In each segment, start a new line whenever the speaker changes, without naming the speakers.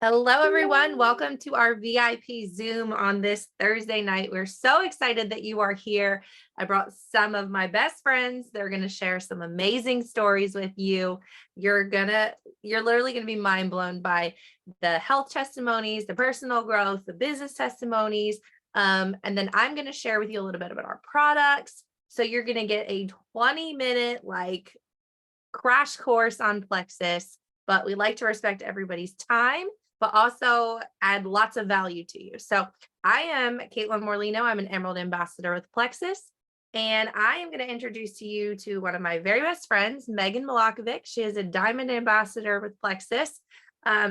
Hello, everyone. Welcome to our VIP Zoom on this Thursday night. We're so excited that you are here. I brought some of my best friends. They're going to share some amazing stories with you. You're literally going to be mind blown by the health testimonies, the personal growth, the business testimonies. And then I'm going to share with you a little bit about our products. So you're going to get a 20-minute crash course on Plexus, but we like to respect everybody's time, but also add lots of value to you. So I am Caitlin Morlino. I'm an Emerald Ambassador with Plexus. And I am going to introduce you to one of my very best friends, Megan Milakovic. She is a Diamond Ambassador with Plexus.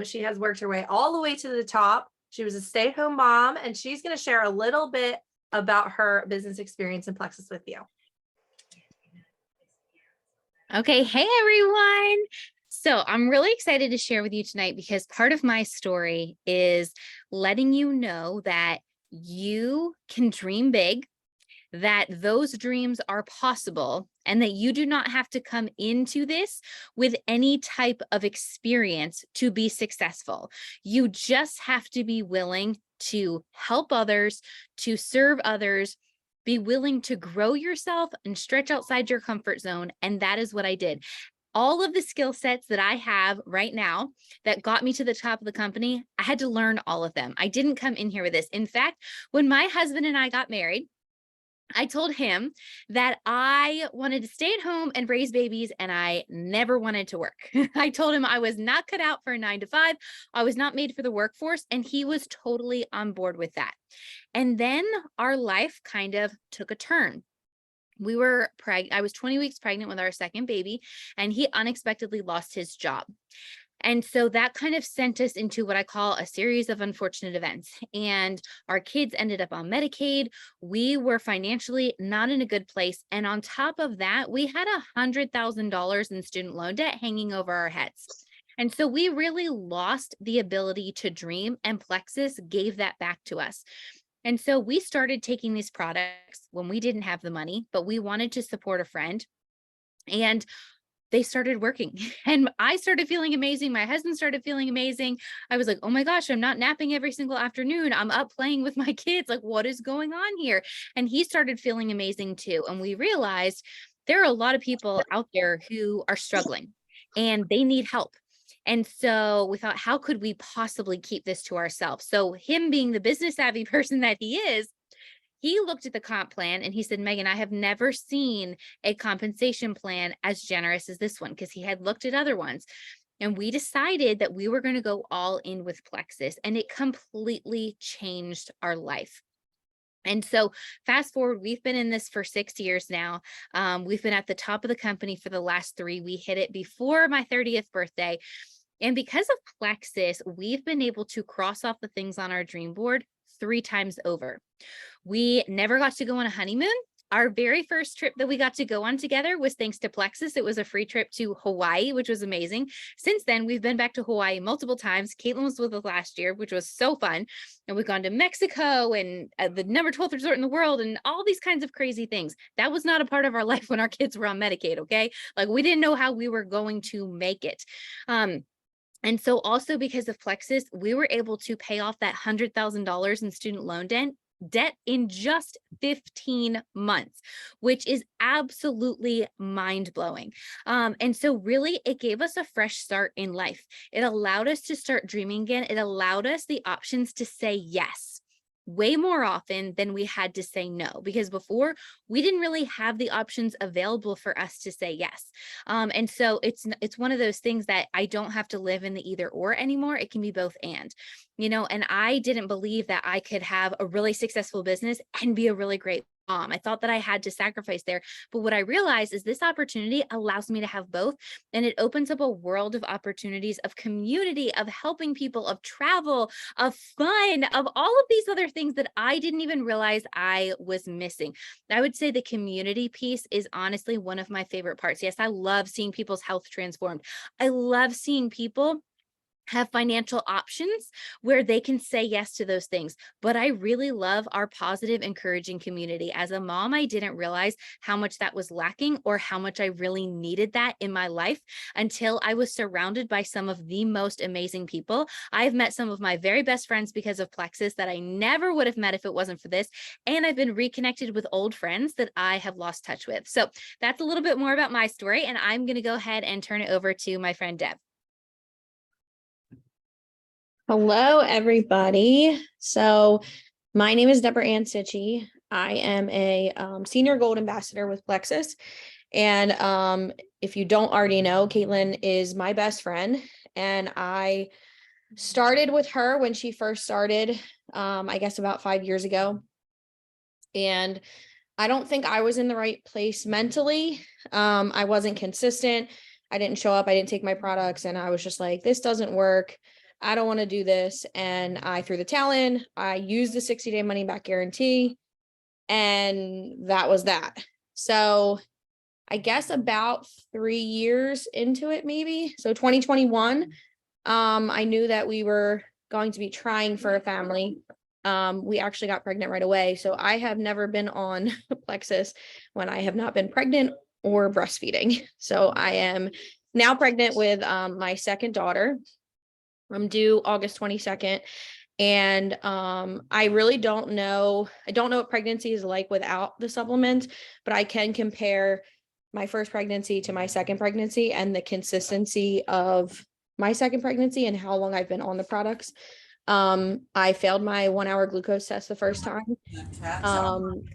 She has worked her way all the way to the top. She was a stay-at-home mom, and she's going to share a little bit about her business experience in Plexus with you.
Okay, hey everyone. So I'm really excited to share with you tonight because part of my story is letting you know that you can dream big, that those dreams are possible, and that you do not have to come into this with any type of experience to be successful. You just have to be willing to help others, to serve others, be willing to grow yourself and stretch outside your comfort zone. And that is what I did. All of the skill sets that I have right now that got me to the top of the company, I had to learn all of them. I didn't come in here with this. In fact, when my husband and I got married, I told him that I wanted to stay at home and raise babies and I never wanted to work. I told him I was not cut out for a 9 to 5. I was not made for the workforce, and he was totally on board with that. And then our life kind of took a turn. I was 20 weeks pregnant with our second baby, and he unexpectedly lost his job. And so that kind of sent us into what I call a series of unfortunate events. And our kids ended up on Medicaid. We were financially not in a good place. And on top of that, we had $100,000 in student loan debt hanging over our heads. And so we really lost the ability to dream, and Plexus gave that back to us. And so we started taking these products when we didn't have the money, but we wanted to support a friend. And they started working and I started feeling amazing. My husband started feeling amazing. I was like, oh my gosh, I'm not napping every single afternoon. I'm up playing with my kids. Like, what is going on here? And he started feeling amazing too. And we realized there are a lot of people out there who are struggling and they need help. And so we thought, how could we possibly keep this to ourselves? So him being the business savvy person that he is, he looked at the comp plan and he said, Megan, I have never seen a compensation plan as generous as this one, because he had looked at other ones. And we decided that we were going to go all in with Plexus, and it completely changed our life. And so fast forward, we've been in this for 6 years now. We've been at the top of the company for the last 3. We hit it before my 30th birthday. And because of Plexus, we've been able to cross off the things on our dream board 3 times over. We never got to go on a honeymoon. Our very first trip that we got to go on together was thanks to Plexus. It was a free trip to Hawaii, which was amazing. Since then, we've been back to Hawaii multiple times. Caitlin was with us last year, which was so fun. And we've gone to Mexico and the number 12th resort in the world and all these kinds of crazy things. That was not a part of our life when our kids were on Medicaid, okay? Like, we didn't know how we were going to make it. And so also because of Plexus, we were able to pay off that $100,000 in student loan debt in just 15 months, which is absolutely mind blowing. And so really it gave us a fresh start in life. It allowed us to start dreaming again. It allowed us the options to say yes way more often than we had to say no, because before we didn't really have the options available for us to say yes. And so it's one of those things that I don't have to live in the either or anymore. It can be both and, and I didn't believe that I could have a really successful business and be a really great mom. I thought that I had to sacrifice there. But what I realized is this opportunity allows me to have both. And it opens up a world of opportunities, of community, of helping people, of travel, of fun, of all of these other things that I didn't even realize I was missing. I would say the community piece is honestly one of my favorite parts. Yes, I love seeing people's health transformed. I love seeing people have financial options where they can say yes to those things. But I really love our positive, encouraging community. As a mom, I didn't realize how much that was lacking or how much I really needed that in my life until I was surrounded by some of the most amazing people. I've met some of my very best friends because of Plexus that I never would have met if it wasn't for this. And I've been reconnected with old friends that I have lost touch with. So that's a little bit more about my story. And I'm going to go ahead and turn it over to my friend Deb.
Hello, everybody. So my name is Deborah Ann Sitchie. I am a senior gold ambassador with Plexus. And if you don't already know, Caitlin is my best friend. And I started with her when she first started, I guess about 5 years ago. And I don't think I was in the right place mentally. I wasn't consistent. I didn't show up. I didn't take my products. And I was just like, this doesn't work. I don't want to do this. And I threw the towel in. I used the 60-day money back guarantee. And that was that. So I guess about 3 years into it, maybe. So 2021, I knew that we were going to be trying for a family. We actually got pregnant right away. So I have never been on Plexus when I have not been pregnant or breastfeeding. So I am now pregnant with my second daughter. I'm due August 22nd. And I really don't know. I don't know what pregnancy is like without the supplement, but I can compare my first pregnancy to my second pregnancy and the consistency of my second pregnancy and how long I've been on the products. I failed my 1-hour glucose test the first time.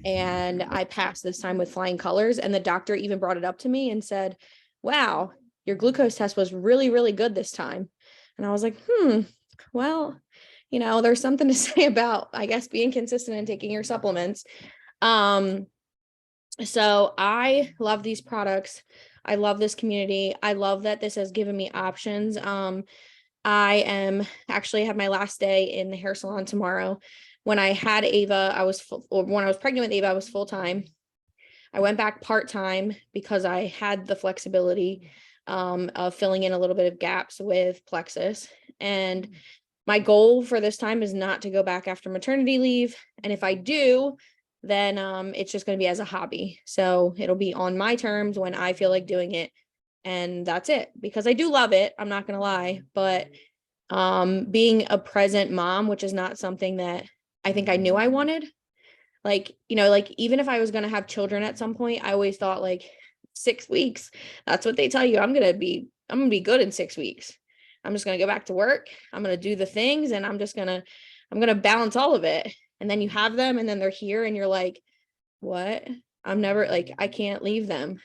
And I passed this time with flying colors. And the doctor even brought it up to me and said, wow, your glucose test was really, really good this time. And I was like, well, there's something to say about, I guess, being consistent and taking your supplements. So I love these products. I love this community. I love that this has given me options. I am actually have my last day in the hair salon tomorrow. When I had Ava, when I was pregnant with Ava, I was full-time. I went back part-time because I had the flexibility of filling in a little bit of gaps with Plexus. And my goal for this time is not to go back after maternity leave. And if I do, then it's just going to be as a hobby. So it'll be on my terms when I feel like doing it. And that's it, because I do love it. I'm not going to lie, but being a present mom, which is not something that I think I knew I wanted. Like, even if I was going to have children at some point, I always thought like 6 weeks, that's what they tell you. I'm going to be good in 6 weeks. I'm just going to go back to work. I'm going to do the things and I'm going to balance all of it. And then you have them and then they're here and you're like, what? I can't leave them.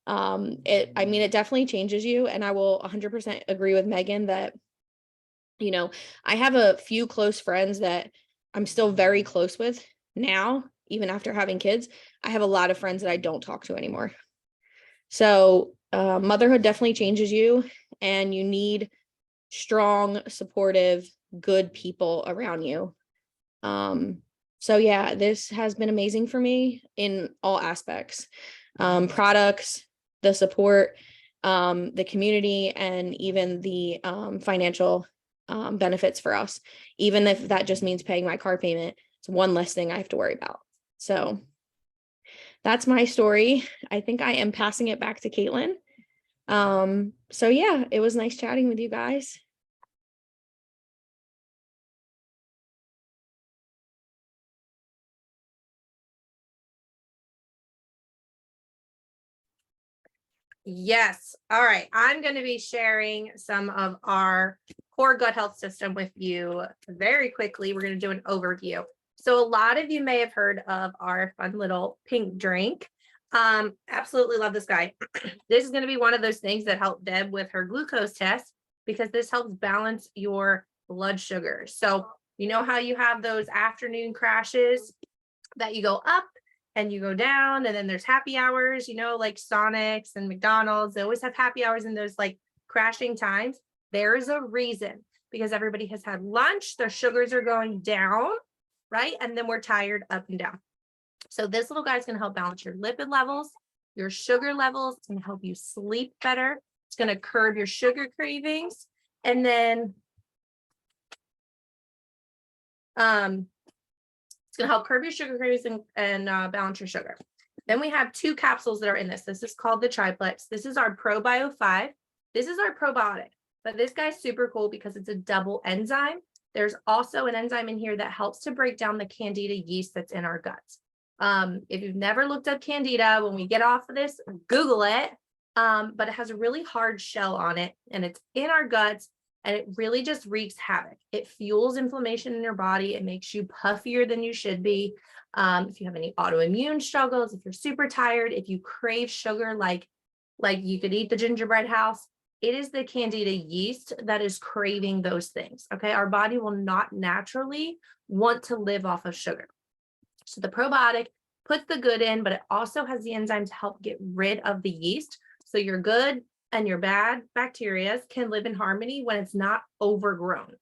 It definitely changes you. And I will 100% agree with Megan that, I have a few close friends that I'm still very close with now, even after having kids. I have a lot of friends that I don't talk to anymore. So motherhood definitely changes you, and you need strong, supportive, good people around you. So yeah, this has been amazing for me in all aspects. Products, the support, the community, and even the financial benefits for us. Even if that just means paying my car payment, it's one less thing I have to worry about. So that's my story. I think I am passing it back to Caitlin. So yeah, it was nice chatting with you guys.
Yes. All right. I'm going to be sharing some of our core gut health system with you very quickly. We're going to do an overview. So a lot of you may have heard of our fun little pink drink. Absolutely love this guy. This is going to be one of those things that helped Deb with her glucose test, because this helps balance your blood sugar. So you know how you have those afternoon crashes that you go up and you go down, and then there's happy hours, like Sonic's and McDonald's, they always have happy hours in those like crashing times. There's a reason, because everybody has had lunch, their sugars are going down, right? And then we're tired up and down. So this little guy is going to help balance your lipid levels, your sugar levels. It's going to help you sleep better. It's going to curb your sugar cravings. And then it's going to help curb your sugar cravings and balance your sugar. Then we have 2 capsules that are in this. This is called the Triplex. This is our ProBio 5. This is our probiotic, but this guy's super cool because it's a double enzyme. There's also an enzyme in here that helps to break down the Candida yeast that's in our guts. If you've never looked up Candida, when we get off of this, Google it. But it has a really hard shell on it and it's in our guts and it really just wreaks havoc. It fuels inflammation in your body. It makes you puffier than you should be. If you have any autoimmune struggles, if you're super tired, if you crave sugar, like you could eat the gingerbread house, it is the Candida yeast that is craving those things. Okay. Our body will not naturally want to live off of sugar. So the probiotic puts the good in, but it also has the enzyme to help get rid of the yeast. So your good and your bad bacteria can live in harmony when it's not overgrown.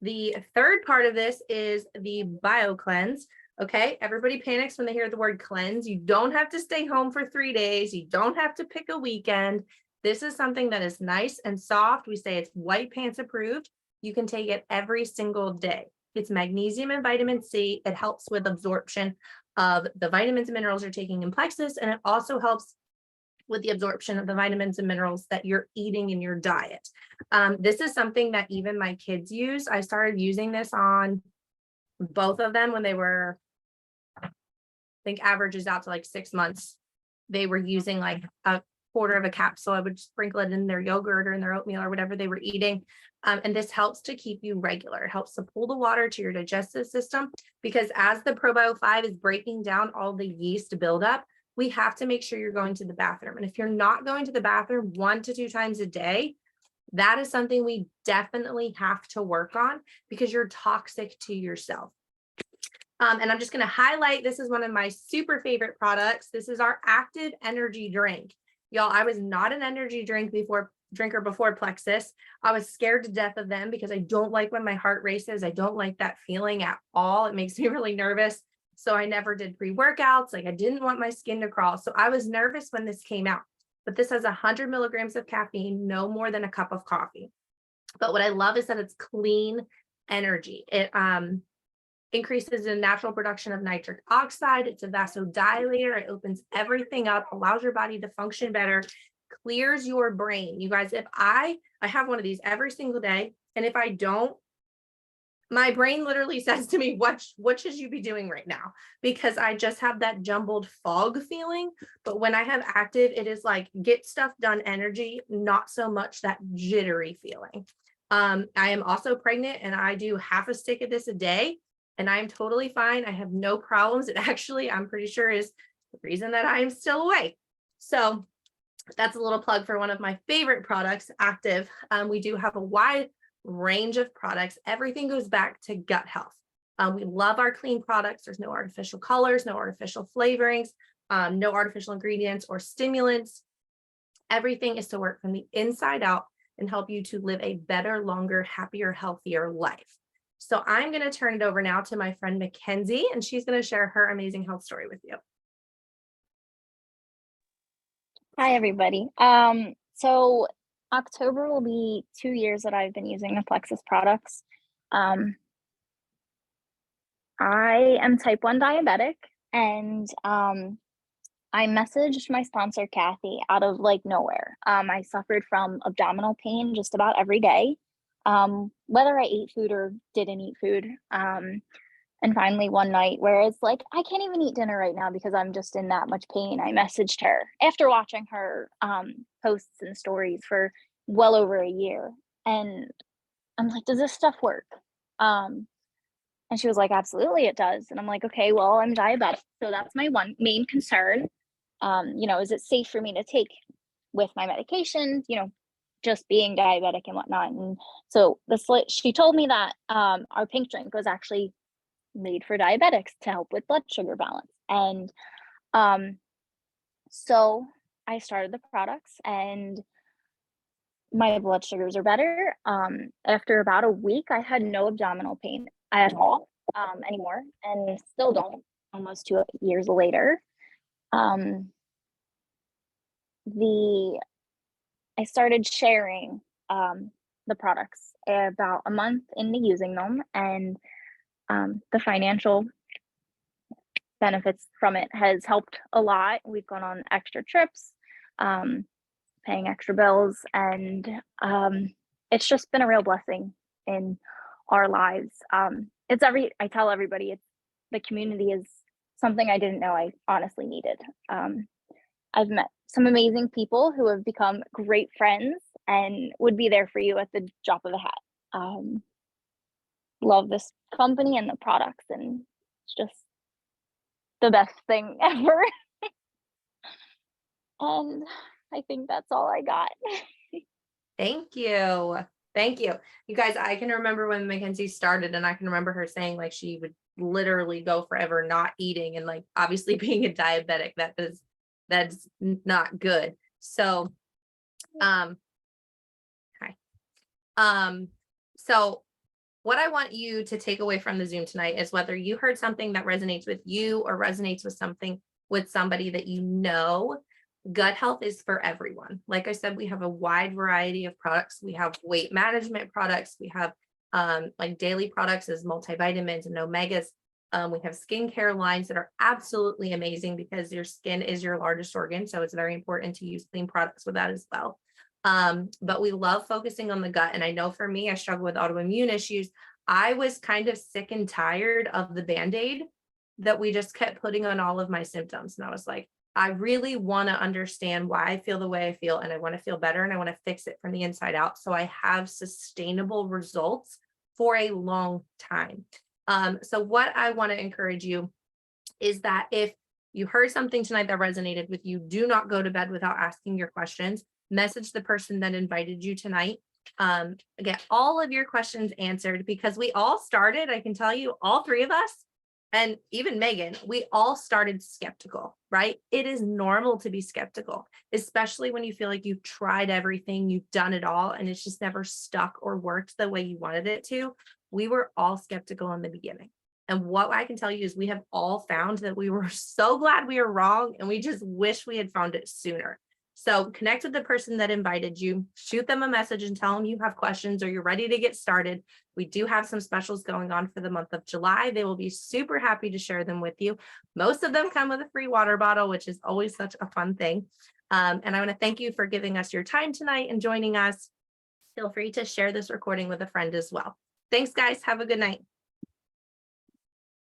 The third part of this is the BioCleanse. Okay, everybody panics when they hear the word cleanse. You don't have to stay home for 3 days. You don't have to pick a weekend. This is something that is nice and soft. We say it's white pants approved. You can take it every single day. It's magnesium and vitamin C. It helps with absorption of the vitamins and minerals you're taking in Plexus, and it also helps with the absorption of the vitamins and minerals that you're eating in your diet. This is something that even my kids use. I started using this on both of them when they were, I think averages out to like 6 months. They were using like a quarter of a capsule. I would sprinkle it in their yogurt or in their oatmeal or whatever they were eating. And this helps to keep you regular. It helps to pull the water to your digestive system because as the ProBio 5 is breaking down all the yeast buildup, we have to make sure you're going to the bathroom. And if you're not going to the bathroom 1 to 2 times a day, that is something we definitely have to work on because you're toxic to yourself. And I'm just going to highlight, this is one of my super favorite products. This is our Active Energy Drink. Y'all, I was not an energy drinker before Plexus. I was scared to death of them because I don't like when my heart races. I don't like that feeling at all. It makes me really nervous. So I never did pre-workouts. Like I didn't want my skin to crawl. So I was nervous when this came out, but this has 100 milligrams of caffeine, no more than a cup of coffee. But what I love is that it's clean energy. It increases the natural production of nitric oxide. It's a vasodilator. It opens everything up, allows your body to function better, clears your brain. You guys, if I have one of these every single day, and if I don't, my brain literally says to me, what should you be doing right now? Because I just have that jumbled fog feeling. But when I have Active, it is like get stuff done energy, not so much that jittery feeling. I am also pregnant and I do half a stick of this a day and I'm totally fine. I have no problems. It actually, I'm pretty sure is the reason that I am still awake. So that's a little plug for one of my favorite products, Active. We do have a wide range of products. Everything goes back to gut health. We love our clean products. There's no artificial colors, no artificial flavorings, no artificial ingredients or stimulants. Everything is to work from the inside out and help you to live a better, longer, happier, healthier life. So I'm going to turn it over now to my friend Mackenzie, and she's going to share her amazing health story with you.
Hi, everybody. So October will be 2 years that I've been using the Plexus products. I am type 1 diabetic, and I messaged my sponsor, Kathy, out of like nowhere. I suffered from abdominal pain just about every day, whether I ate food or didn't eat food. And finally one night where it's like, I can't even eat dinner right now because I'm just in that much pain. I messaged her after watching her posts and stories for well over a year. And I'm like, does this stuff work? And she was like, absolutely it does. And I'm like, okay, well, I'm diabetic. So that's my one main concern. Is it safe for me to take with my medications, just being diabetic and whatnot. And so she told me that our pink drink was actually made for diabetics to help with blood sugar balance. And so I started the products and my blood sugars are better. After about a week, I had no abdominal pain at all anymore, and still don't almost 2 years later. I started sharing the products about a month into using them, and the financial benefits from it has helped a lot. We've gone on extra trips, paying extra bills, and it's just been a real blessing in our lives. I tell everybody, it's the community is something I didn't know I honestly needed. I've met some amazing people who have become great friends and would be there for you at the drop of a hat. Love this company and the products, and it's just the best thing ever. And I think that's all I got.
Thank you. Thank you. You guys, I can remember when Mackenzie started, and I can remember her saying like she would literally go forever not eating, and like obviously being a diabetic, that's not good. So so what I want you to take away from the Zoom tonight is whether you heard something that resonates with you or resonates with somebody that you know, gut health is for everyone. Like I said, we have a wide variety of products. We have weight management products. We have like daily products as multivitamins and omegas. We have skincare lines that are absolutely amazing because your skin is your largest organ. So it's very important to use clean products with that as well. But we love focusing on the gut. And I know for me, I struggle with autoimmune issues. I was kind of sick and tired of the Band-Aid that we just kept putting on all of my symptoms. And I was like, I really want to understand why I feel the way I feel, and I want to feel better, and I want to fix it from the inside out so I have sustainable results for a long time. So what I want to encourage you is that if you heard something tonight that resonated with you, do not go to bed without asking your questions. Message the person that invited you tonight. Get all of your questions answered, because we all started, I can tell you, all three of us, and even Megan, we all started skeptical, right? It is normal to be skeptical, especially when you feel like you've tried everything, you've done it all, and it's just never stuck or worked the way you wanted it to. We were all skeptical in the beginning. And what I can tell you is we have all found that we were so glad we were wrong, and we just wish we had found it sooner. So connect with the person that invited you, shoot them a message and tell them you have questions or you're ready to get started. We do have some specials going on for the month of July. They will be super happy to share them with you. Most of them come with a free water bottle, which is always such a fun thing. And I want to thank you for giving us your time tonight and joining us. Feel free to share this recording with a friend as well. Thanks, guys. Have a good night.